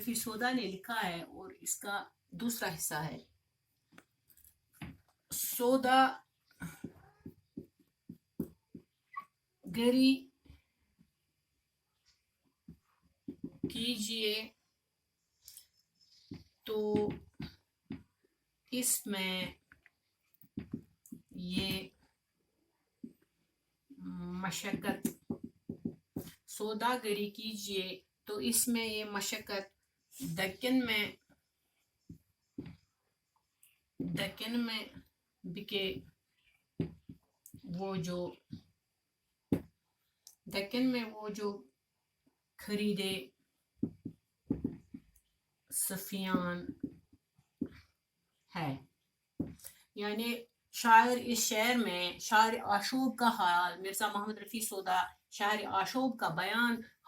رفیع سودا نے لکھا ہے اور اس کا دوسرا حصہ ہے. سودا گری کیجئے تو اس میں یہ مشقت، سوداگری کیجئے تو اس میں یہ مشقت، دکن میں بکے وہ جو خریدے سفیان ہے. یعنی شاعر اس شعر میں شاعر آشوب کا حال، مرزا محمد رفیع سودا شاعر آشوب کا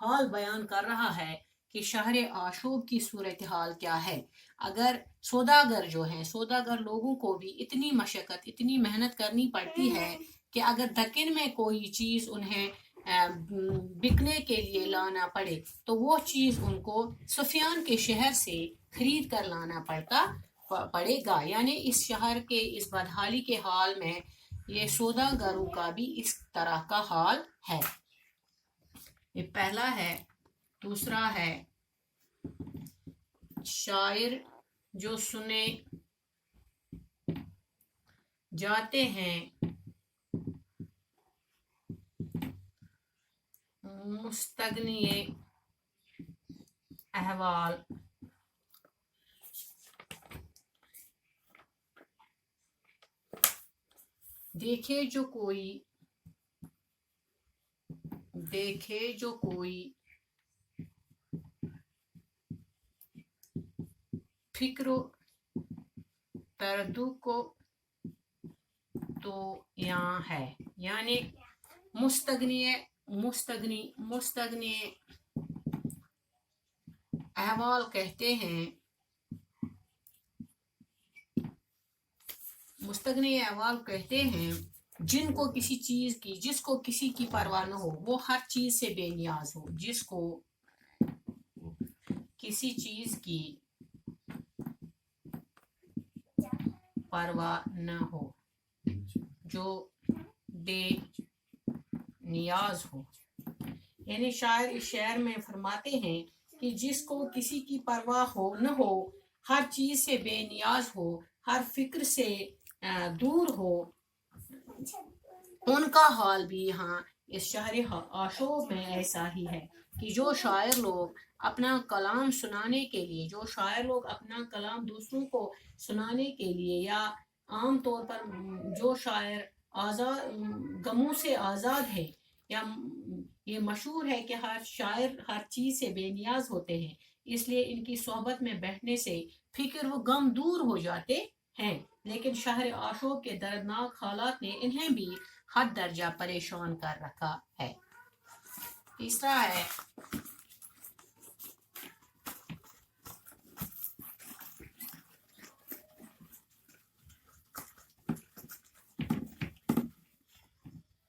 حال بیان کر رہا ہے کہ شہر آشوب کی صورتحال کیا ہے. اگر سوداگر لوگوں کو بھی اتنی مشقت، اتنی محنت کرنی پڑتی ہے کہ اگر دکن میں کوئی چیز انہیں بکنے کے لیے لانا پڑے تو وہ چیز ان کو سفیان کے شہر سے خرید کر لانا پڑے گا. یعنی اس شہر کے اس بدحالی کے حال میں یہ سوداگروں کا بھی اس طرح کا حال ہے. یہ پہلا ہے. دوسرا ہے شاعر جو سنے جاتے ہیں مستغنی احوال، دیکھے جو کوئی فکر و تردد کو تو یہاں ہے. یعنی مستغنی احوال کہتے ہیں، جن کو جس کو کسی کی پرواہ نہ ہو، وہ ہر چیز سے بے نیاز ہو. جس کو کسی چیز کی پرواہ نہ ہو، جو بے نیاز ہو. یعنی شاعر اس شعر میں فرماتے ہیں کہ جس کو کسی کی پرواہ نہ ہو، ہر چیز سے بے نیاز ہو، ہر فکر سے دور ہو، ان کا حال بھی یہاں اس شہر آشوب میں ایسا ہی ہے کہ جو شاعر لوگ اپنا کلام سنانے کے لیے، اپنا کلام دوسروں کو سنانے کے لیے، یا عام طور پر جو شاعر غموں سے آزاد ہے، یا یہ مشہور ہے کہ ہر شاعر ہر چیز سے بے نیاز ہوتے ہیں، اس لیے ان کی صحبت میں بیٹھنے سے فکر و غم دور ہو جاتے ہیں. لیکن شہر آشوب کے دردناک حالات نے انہیں بھی حد درجہ پریشان کر رکھا ہے. تیسرا ہے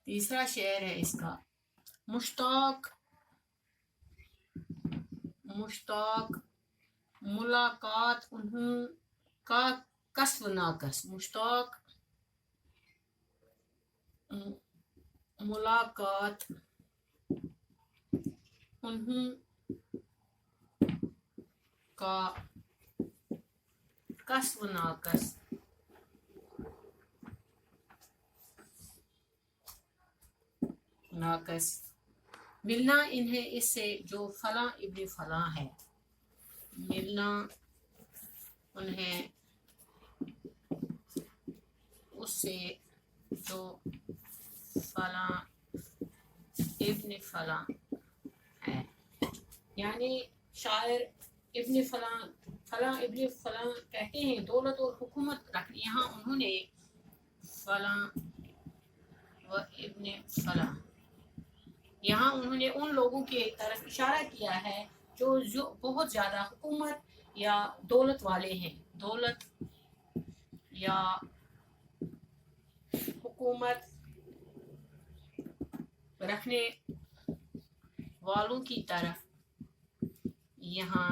تیسرا شعر ہے اس کا. مشتاق ملاقات انہوں کا کسب ناکس. مشتاق ملاقات انہوں کا کسب ناکس. ملنا انہیں اس سے جو فلاں ابن فلاں ہے، ملنا انہیں اس سے جو فلاں ابن فلاں ہے. یعنی شاعر ابن فلاں ابن فلاں کہتے ہیں دولت اور حکومت رکھنی. یہاں انہوں نے فلاں و ابن فلاں، یہاں انہوں نے ان لوگوں کی طرف اشارہ کیا ہے جو بہت زیادہ حکومت یا دولت والے ہیں. دولت یا حکومت رکھنے والوں کی طرف یہاں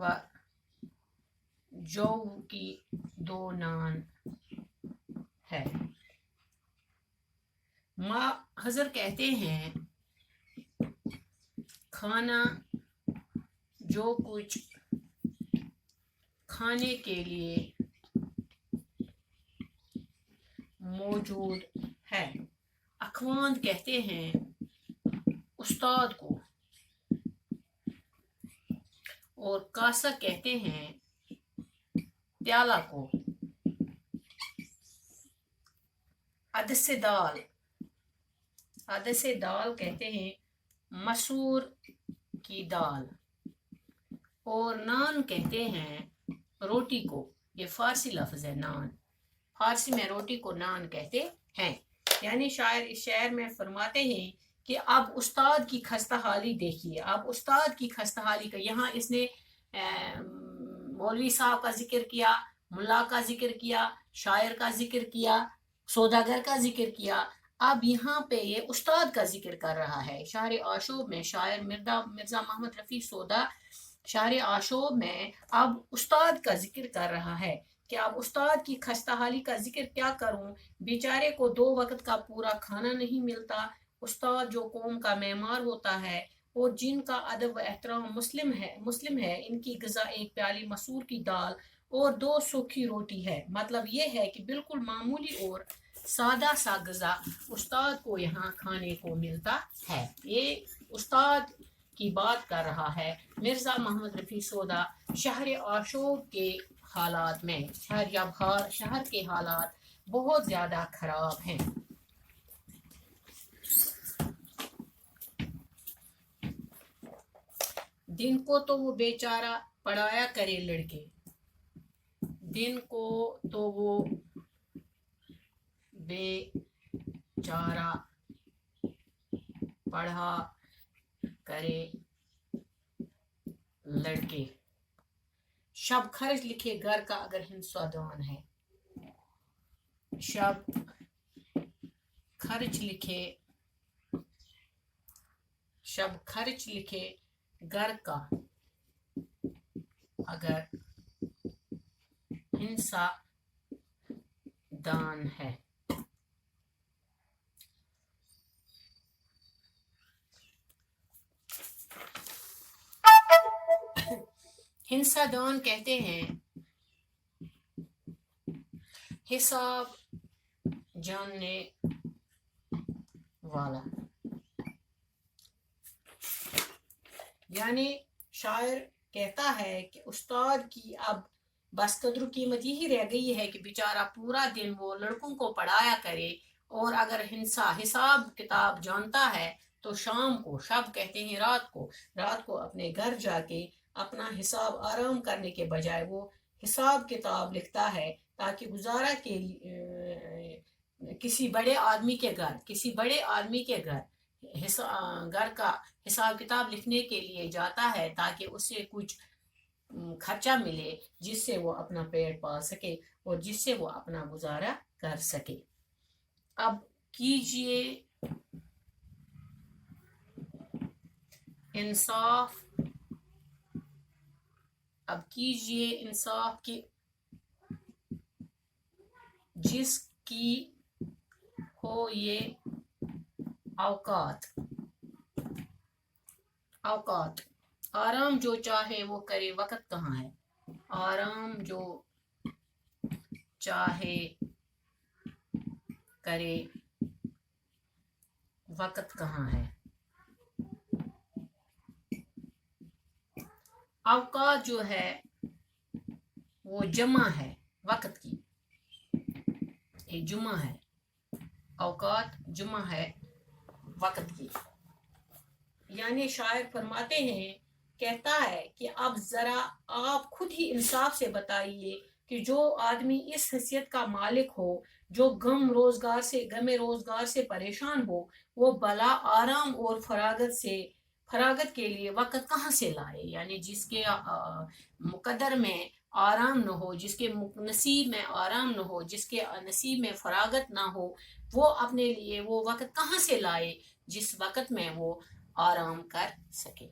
و جو کی 2 نان ہے۔ ماں حضر کہتے ہیں کھانا جو کچھ کھانے کے لیے موجود ہے۔ اخواند کہتے ہیں استاد کو، اور کاسہ کہتے ہیں پیالہ کو۔ عدس دال کہتے ہیں مسور کی دال، اور نان کہتے ہیں روٹی کو۔ یہ فارسی لفظ ہے نان، فارسی میں روٹی کو نان کہتے ہیں۔ یعنی شاعر اس شعر میں فرماتے ہیں کہ اب استاد کی خستہ حالی دیکھیے، اب استاد کی خستہ حالی کا، یہاں اس نے مولوی صاحب کا ذکر کیا، ملا کا ذکر کیا، شاعر کا ذکر کیا، سوداگر کا ذکر کیا، اب یہاں پہ یہ استاد کا ذکر کر رہا ہے۔ شاعر آشوب میں شاعر مرزا محمد رفیع سودا شاعر آشوب میں اب استاد کا ذکر کر رہا ہے کہ اب استاد کی خستہ حالی کا ذکر کیا کروں، بیچارے کو 2 وقت کا پورا کھانا نہیں ملتا۔ استاد جو قوم کا معمار ہوتا ہے اور جن کا ادب و احترام مسلم ہے، ان کی غذا 1 پیالی مسور کی دال اور 2 سوکھی روٹی ہے۔ مطلب یہ ہے کہ بالکل معمولی اور سادہ سا غذا استاد کو یہاں کھانے کو ملتا ہے۔ یہ استاد کی بات کر رہا ہے مرزا محمد رفیع سودا شہر آشوب کے حالات میں، شہر کے حالات بہت زیادہ خراب ہیں۔ دن کو تو وہ بیچارہ پڑھایا کرے لڑکے، دن کو تو وہ بیچارہ پڑھا کرے لڑکے، شب خرچ لکھے گھر کا اگر ہنسا دان ہے۔ شب خرچ لکھے گھر کا اگر ہنسا دان ہے۔ ہنسا دان کہتے ہیں حساب جاننے والا۔ یعنی شاعر کہتا ہے کہ استاد کی اب بس قدر و قیمت یہی رہ گئی ہے کہ بیچارہ پورا دن وہ لڑکوں کو پڑھایا کرے، اور اگر حساب کتاب جانتا ہے تو شام کو، شب کہتے ہیں رات کو اپنے گھر جا کے اپنا حساب آرام کرنے کے بجائے وہ حساب کتاب لکھتا ہے، تاکہ گزارا کے کسی بڑے آدمی کے گھر کا حساب کتاب لکھنے کے لیے جاتا ہے، تاکہ اسے کچھ خرچہ ملے جس سے وہ اپنا پیٹ پال سکے اور جس سے وہ اپنا گزارا کر سکے۔ اب کیجئے انصاف کہ جس کی ہو یہ اوقات، آرام جو چاہے وہ کرے وقت کہاں ہے۔ آرام جو چاہے کرے وقت کہاں ہے۔ اوقات جو ہے وہ جمع ہے وقت کی، یہ جمع ہے، اوقات جمع ہے وقت کی۔ یعنی شاعر فرماتے ہیں، کہتا ہے کہ اب ذرا آپ خود ہی انصاف سے بتائیے کہ جو آدمی اس حیثیت کا مالک ہو، جو غم روزگار سے پریشان ہو، وہ بلا آرام اور فراغت کے لیے وقت کہاں سے لائے۔ یعنی جس کے مقدر میں آرام نہ ہو، جس کے نصیب میں آرام نہ ہو، جس کے نصیب میں فراغت نہ ہو، وہ اپنے لیے وہ وقت کہاں سے لائے جس وقت میں وہ آرام کر سکے۔